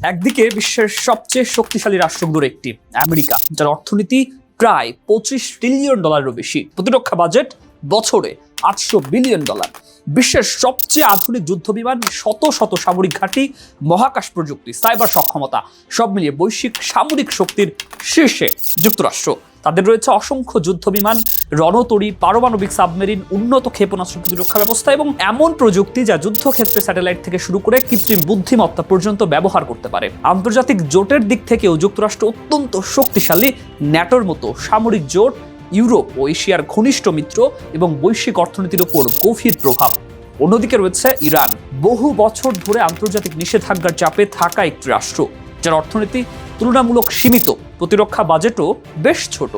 একদিকে বিশ্বের সবচেয়ে শক্তিশালী রাষ্ট্রগুলোর একটি আমেরিকা, যার অর্থনীতি প্রায় $25 ট্রিলিয়ন বেশি, প্রতিরক্ষা বাজেট বছরে $800 বিলিয়ন, বিশ্বের সবচেয়ে আধুনিক যুদ্ধবিমান, শত শত সামরিক ঘাঁটি, মহাকাশ প্রযুক্তি, সাইবার সক্ষমতা, সব মিলিয়ে বৈশ্বিক সামরিক শক্তির শীর্ষে যুক্তরাষ্ট্র। তাদের রয়েছে অসংখ্য যুদ্ধবিমান, রণতরী, পারমাণবিক সাবমেরিন, উন্নত ক্ষেপণাস্ত্র প্রতিরক্ষা ব্যবস্থা এবং এমন প্রযুক্তি যা যুদ্ধক্ষেত্রে স্যাটেলাইট থেকে শুরু করে কৃত্রিম বুদ্ধিমত্তা পর্যন্ত ব্যবহার করতে পারে। আন্তর্জাতিক জোটের দিক থেকেও যুক্তরাষ্ট্র অত্যন্ত শক্তিশালী। ন্যাটোর মতো সামরিক জোট, ইউরোপ ও এশিয়ার ঘনিষ্ঠ মিত্র এবং বৈশ্বিক অর্থনীতির উপর গভীর প্রভাব। অন্যদিকে রয়েছে ইরান, বহু বছর ধরে আন্তর্জাতিক নিষেধাজ্ঞার চাপে থাকা একটি রাষ্ট্র, যার অর্থনীতি তুলনামূলক সীমিত, প্রতিরক্ষা বাজেটও বেশ ছোট।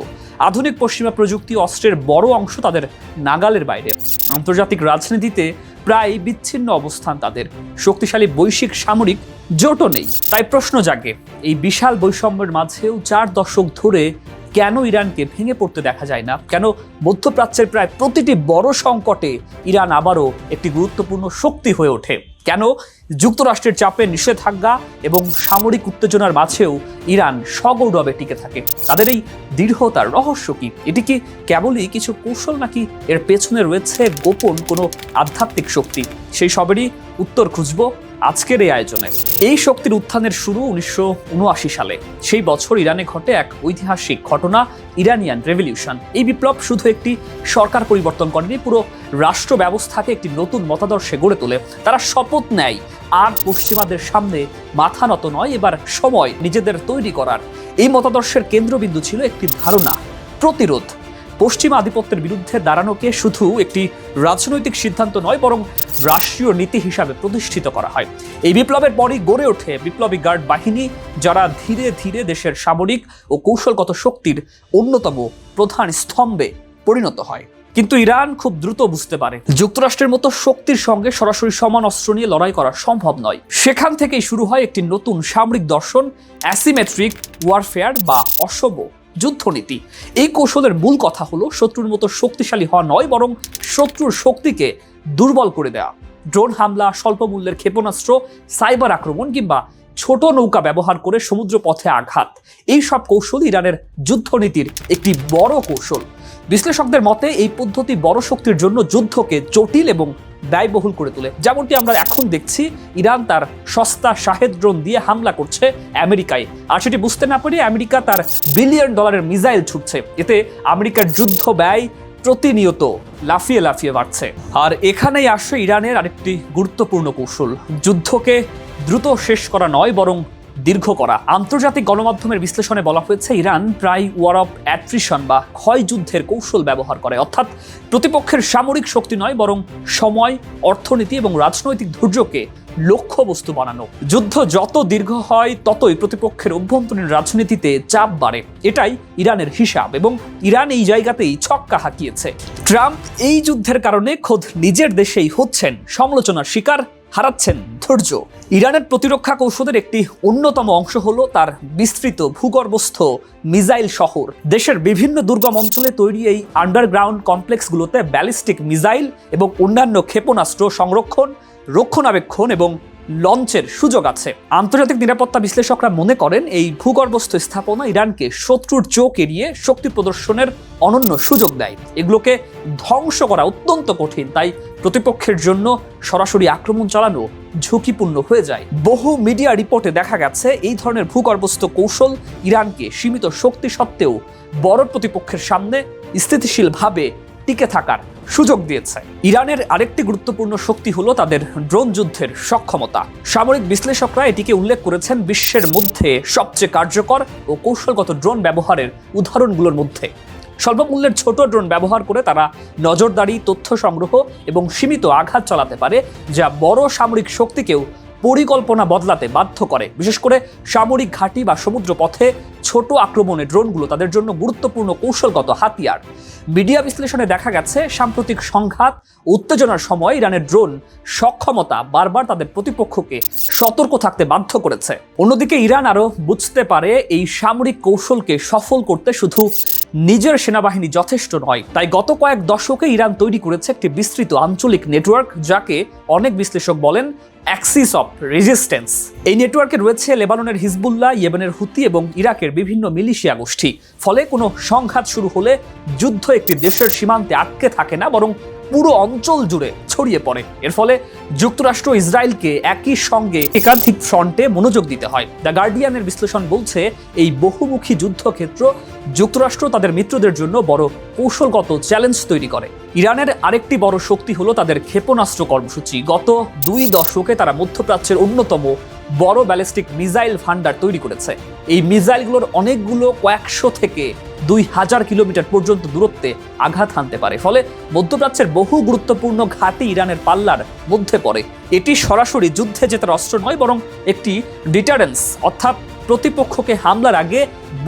আধুনিক পশ্চিমা প্রযুক্তি অস্ত্রের বড় অংশ তাদের নাগালের বাইরে। আন্তর্জাতিক রাজনীতিতে প্রায় বিচ্ছিন্ন অবস্থান তাদের, শক্তিশালী বৈশ্বিক সামরিক জোটও নেই। তাই প্রশ্ন জাগে, এই বিশাল বৈষম্যের মাঝেও 4 দশক ধরে কেন ইরানকে ভেঙে পড়তে দেখা যায় না? কেন মধ্যপ্রাচ্যের প্রায় প্রতিটি বড় সংকটে ইরান আবারও একটি গুরুত্বপূর্ণ শক্তি হয়ে ওঠে? কেন যুক্তরাষ্ট্রের চাপে, নিষেধাজ্ঞা এবং সামরিক উত্তেজনার মাঝেও ইরান সগৌরবে টিকে থাকে? তাদের এই দৃঢ়তার রহস্য কি? এটি কি কেবলই কিছু কৌশল, নাকি এর পেছনে রয়েছে গোপন কোনো আধ্যাত্মিক শক্তি? সেই সবেরই উত্তর খুঁজব আজকের এই আয়োজনে। এই শক্তির উত্থানের শুরু 1979 সালে। সেই বছর ইরানে ঘটে এক ঐতিহাসিক ঘটনা, ইরানিয়ান রেভলিউশন। এই বিপ্লব শুধু একটি সরকার পরিবর্তন করেনি, পুরো রাষ্ট্র ব্যবস্থাকে একটি নতুন মতাদর্শে গড়ে তোলে। তারা শপথ নেয়, আর পশ্চিমাদের সামনে মাথা নত নয়, এবার সময় নিজেদের তৈরি করার। এই মতাদর্শের কেন্দ্রবিন্দু ছিল একটি ধারণা, প্রতিরোধ। পশ্চিমা আধিপত্যের বিরুদ্ধে দাঁড়ানোকে শুধু একটি রাজনৈতিক সিদ্ধান্ত নয়, বরং রাষ্ট্রীয় নীতি হিসাবে প্রতিষ্ঠিত করা হয়। এই বিপ্লবের পরই গড়ে ওঠে বিপ্লবী গার্ড বাহিনী, যারা ধীরে ধীরে দেশের সামরিক ও কৌশলগত শক্তির অন্যতম প্রধান স্তম্ভে পরিণত হয়। কিন্তু ইরান খুব দ্রুত বুঝতে পারে, যুক্তরাষ্ট্রের মতো শক্তির সঙ্গে সরাসরি সমান অস্ত্র নিয়ে লড়াই করা সম্ভব নয়। সেখান থেকেই শুরু হয় একটি নতুন সামরিক দর্শন, অ্যাসিমেট্রিক ওয়ারফেয়ার বা অসম যুদ্ধনীতি। এই কৌশলের মূল কথা হলো শত্রুর মতো শক্তিশালী হওয়া নয়, বরং শত্রুর শক্তিকে দুর্বল করে দেওয়া। ড্রোন হামলা, স্বল্প মূল্যের ক্ষেপণাস্ত্র, সাইবার আক্রমণ কিংবা ছোট নৌকা ব্যবহার করে সমুদ্র পথে আঘাত, এই সব কৌশল ইরানের যুদ্ধনীতির একটি বড় কৌশল। বিশ্লেষকদের মতে এই পদ্ধতি বড় শক্তির জন্য যুদ্ধকে জটিল এবং ব্যয়বহুল করে তোলে। যেমনটি আমরা এখন দেখছি, ইরান তার সস্তা শাহেদ ড্রোন দিয়ে হামলা করছে আমেরিকায়, আর সেটি বুঝতে না পেরে আমেরিকা তার $1 বিলিয়ন মিসাইল ছুটছে। এতে আমেরিকার যুদ্ধ ব্যয় প্রতিনিয়ত লাফিয়ে লাফিয়ে বাড়ছে। আর এখানেই আসে ইরানের আরেকটি গুরুত্বপূর্ণ কৌশল, যুদ্ধকে দ্রুত শেষ করা নয়, বরং দীর্ঘ করা। আন্তর্জাতিক গণমাধ্যমের বিশ্লেষণে বলা হয়েছে, ইরান প্রায় ওয়ার অফ অ্যাট্রিশন বা ক্ষয় যুদ্ধের কৌশল ব্যবহার করে। অর্থাৎ প্রতিপক্ষের সামরিক শক্তি নয়, বরং সময়, অর্থনীতি এবং রাজনৈতিক ধৈর্যকে লক্ষ্যবস্তু বানানো। যুদ্ধ যত দীর্ঘ হয়, ততই প্রতিপক্ষের অভ্যন্তরীণ রাজনীতিতে চাপ বাড়ে। এটাই ইরানের হিসাব, এবং ইরান এই জায়গাতেই ছক্কা হাঁকিয়েছে। ট্রাম্প এই যুদ্ধের কারণে খোদ নিজের দেশেই হচ্ছেন সমালোচনার শিকার, হারাচ্ছেন ধৈর্য। ইরানের প্রতিরক্ষা কৌশলের একটি অন্যতম অংশ হলো তার বিস্তৃত ভূগর্ভস্থ মিসাইল শহর। দেশের বিভিন্ন দুর্গম অঞ্চলে তৈরি এই আন্ডারগ্রাউন্ড কমপ্লেক্সগুলোতে ব্যালিস্টিক মিসাইল এবং অন্যান্য ক্ষেপণাস্ত্র সংরক্ষণ, রক্ষণাবেক্ষণ এবং লঞ্চের সুযোগ আছে। আন্তর্জাতিক নিরাপত্তা বিশ্লেষকরা মনে করেন, এই ভূগর্ভস্থ স্থাপনা ইরানকে শত্রুর চোখ এড়িয়ে শক্তি প্রদর্শনের অনন্য সুযোগ দেয়। এগুলোকে ধ্বংস করা অত্যন্ত কঠিন, তাই প্রতিপক্ষের জন্য সরাসরি আক্রমণ চালানো ঝুঁকিপূর্ণ হয়ে যায়। বহু মিডিয়া রিপোর্টে দেখা গেছে, এই ধরনের ভূগর্ভস্থ কৌশল ইরানকে সীমিত শক্তি সত্ত্বেও বড় প্রতিপক্ষের সামনে স্থিতিশীলভাবে টিকে থাকার সুযোগ দিয়েছে। ইরানের আরেকটি গুরুত্বপূর্ণ শক্তি হলো তাদের ড্রোন যুদ্ধের সক্ষমতা। সামরিক বিশ্লেষকরা এটিকে উল্লেখ করেছেন বিশ্বের মধ্যে সবচেয়ে কার্যকর ও কৌশলগত ড্রোন ব্যবহারের উদাহরণগুলোর মধ্যে। স্বল্প মূল্যের ছোট ড্রোন ব্যবহার করে তারা নজরদারি, তথ্য সংগ্রহ এবং সীমিত আঘাত চালাতে পারে, যা বড় সামরিক শক্তিকেও পরিকল্পনা বদলাতে বাধ্য করে। বিশেষ করে সামরিক ঘাঁটি বা সমুদ্র পথে ছোট আক্রমণে ড্রোনগুলো তাদের জন্য গুরুত্বপূর্ণ কৌশলগত হাতিয়ার। মিডিয়া বিশ্লেষণে দেখা গেছে, সাম্প্রতিক সংঘাত, উত্তেজনার সময় ইরানের ড্রোন সক্ষমতা বারবার তাদের প্রতিপক্ষকে সতর্ক থাকতে বাধ্য করেছে। অন্যদিকে ইরান আরও বুঝতে পারে, এই সামরিক কৌশলকে সফল করতে শুধু নিজের সেনাবাহিনী যথেষ্ট নয়। তাই গত কয়েক দশকে ইরান তৈরি করেছে একটি বিস্তৃত আঞ্চলিক নেটওয়ার্ক, যাকে অনেক বিশ্লেষক বলেন অ্যাক্সিস অফ রেজিস্ট্যান্স। এই নেটওয়ার্কে রয়েছে লেবাননের হিজবুল্লাহ, ইয়েমেনের হুতি এবং ইরাকের বিভিন্ন মিলিশিয়া গোষ্ঠী। ফলে কোনো সংঘাত শুরু হলে যুদ্ধ একটি দেশের সীমান্তে আটকে থাকে না, বরং পুরো অঞ্চল জুড়ে ছড়িয়ে পড়ে। এর ফলে যুক্তরাষ্ট্র ইসরায়েলকে একই সঙ্গে একাধিক ফ্রন্টে মনোযোগ দিতে হয়। দ্য গার্ডিয়ানের বিশ্লেষণ বলছে, এই বহুমুখী যুদ্ধক্ষেত্র যুক্তরাষ্ট্র তাদের মিত্রদের জন্য বড় কৌশলগত চ্যালেঞ্জ তৈরি করে। ইরানের আরেকটি বড় শক্তি হলো তাদের ক্ষেপণাস্ত্র কর্মসূচি। গত 2 দশকে তারা মধ্যপ্রাচ্যের অন্যতম বড় ব্যালিস্টিক মিসাইল ভান্ডার তৈরি করেছে। এই মিসাইলগুলোর অনেকগুলো কয়েকশো থেকে 2000 কিলোমিটার পর্যন্ত দূরত্বে আঘাত হানতে পারে। ফলে মধ্যপ্রাচ্যের বহু গুরুত্বপূর্ণ ঘাঁটি ইরানের পাল্লার মধ্যে পড়ে। এটি সরাসরি যুদ্ধে জেতার অস্ত্র নয়, বরং একটি ডিটারেন্স, অর্থাৎ প্রতিপক্ষকে হামলার আগে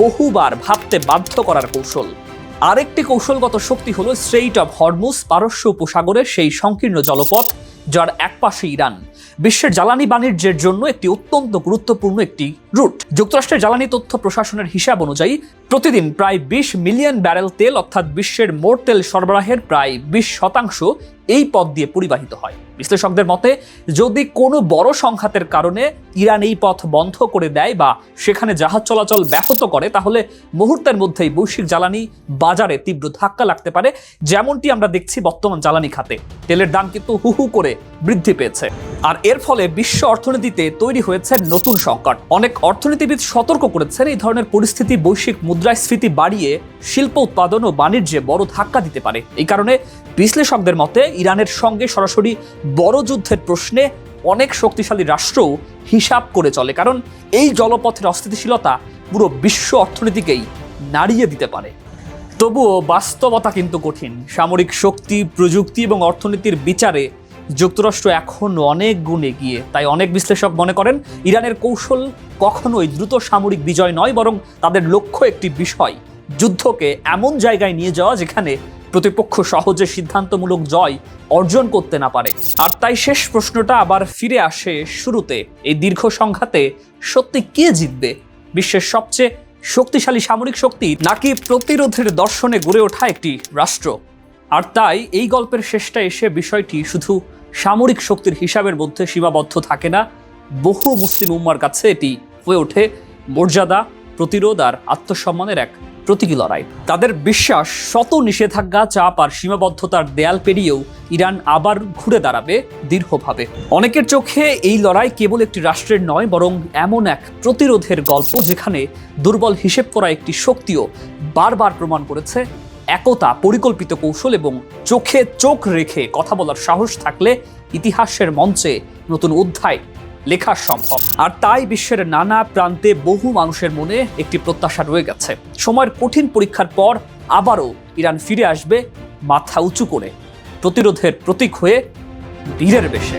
বহুবার ভাবতে বাধ্য করার কৌশল। আরেকটি কৌশলগত শক্তি হলো স্ট্রেইট অফ হরমুজ, পারস্য উপসাগরের সেই সংকীর্ণ জলপথ যার একপাশে ইরান। বিশ্বের জ্বালানি বাণিজ্যের জন্য একটি অত্যন্ত গুরুত্বপূর্ণ একটি রুট। যুক্তরাষ্ট্রের জ্বালানি তথ্য প্রশাসনের হিসাব অনুযায়ী প্রতিদিন প্রায় 20 মিলিয়ন ব্যারেল তেল, অর্থাৎ বিশ্বের মোট তেল সরবরাহের প্রায় 20% এই পথ দিয়ে পরিবাহিত হয়। বিশ্লেষকদের মতে, যদি কোনো বড় সংঘাতের কারণে ইরান এই পথ বন্ধ করে দেয় বা সেখানে জাহাজ চলাচল ব্যাহত করে, তাহলে মুহূর্তের মধ্যেই বৈশ্বিক জ্বালানি বাজারে তীব্র ধাক্কা লাগতে পারে, যেমনটি আমরা দেখছি বর্তমান জ্বালানি খাতে। তেলের দাম কিন্তু হু হু করে বৃদ্ধি পেয়েছে, আর এর ফলে বিশ্ব অর্থনীতিতে তৈরি হয়েছে নতুন সংকট। অনেক অর্থনীতিবিদ সতর্ক করেছেন, এই ধরনের পরিস্থিতি বৈশ্বিক মুদ্রাস্ফীতি বাড়িয়ে শিল্প উৎপাদন ও বাণিজ্যে বড় ধাক্কা দিতে পারে। এই কারণে বিশ্লেষকদের মতে ইরানের সঙ্গে সরাসরি বড় যুদ্ধের প্রশ্নে অনেক শক্তিশালী রাষ্ট্রও হিসাব করে চলে, কারণ এই জলপথের অস্থিতিশীলতা পুরো বিশ্ব অর্থনীতিকেই নাড়িয়ে দিতে পারে। তবুও বাস্তবতা কিন্তু কঠিন। সামরিক শক্তি, প্রযুক্তি এবং অর্থনীতির বিচারে যুক্তরাষ্ট্র এখনও অনেক গুণ এগিয়ে। তাই অনেক বিশ্লেষক মনে করেন, ইরানের কৌশল কখনোই দ্রুত সামরিক বিজয় নয়, বরং তাদের লক্ষ্য একটি বিষয়, যুদ্ধকে এমন জায়গায় নিয়ে যাওয়া যেখানে প্রতিপক্ষ সহজে সিদ্ধান্তমূলক জয় অর্জন করতে না পারে। আর তাই শেষ প্রশ্নটা আবার ফিরে আসে শুরুতে, এই দীর্ঘ সংঘাতে সত্যি কে জিতবে? বিশ্বের সবচেয়ে শক্তিশালী সামরিক শক্তি, নাকি প্রতিরোধের দর্শনে গড়ে ওঠা একটি রাষ্ট্র? আর তাই এই গল্পের শেষটা এসে বিষয়টি শুধু সামরিক শক্তির হিসাবের মধ্যে সীমাবদ্ধ থাকে না। বহু মুসলিম উম্মার কাছে এটি হয়ে ওঠে মর্যাদা, প্রতিরোধ আর আত্মসম্মানের এক প্রতীকী লড়াই। তাদের বিশ্বাস, শত নিষেধাজ্ঞা, চাপ আর সীমাবদ্ধতার দেয়াল পেরিয়েও ইরান আবার ঘুরে দাঁড়াবে দৃঢ়ভাবে। অনেকের চোখে এই লড়াই কেবল একটি রাষ্ট্রের নয়, বরং এমন এক প্রতিরোধের গল্প যেখানে দুর্বল হিসেব করা একটি শক্তিও বারবার প্রমাণ করেছে একতা, পরিকল্পিত কৌশল এবং চোখে চোখ রেখে কথা বলার সাহস থাকলে ইতিহাসের মঞ্চে নতুন অধ্যায় লেখা সম্ভব। আর তাই বিশ্বের নানা প্রান্তে বহু মানুষের মনে একটি প্রত্যাশা রয়ে গেছে, সময়ের কঠিন পরীক্ষার পর আবারও ইরান ফিরে আসবে মাথা উঁচু করে, প্রতিরোধের প্রতীক হয়ে বীরের বেশে।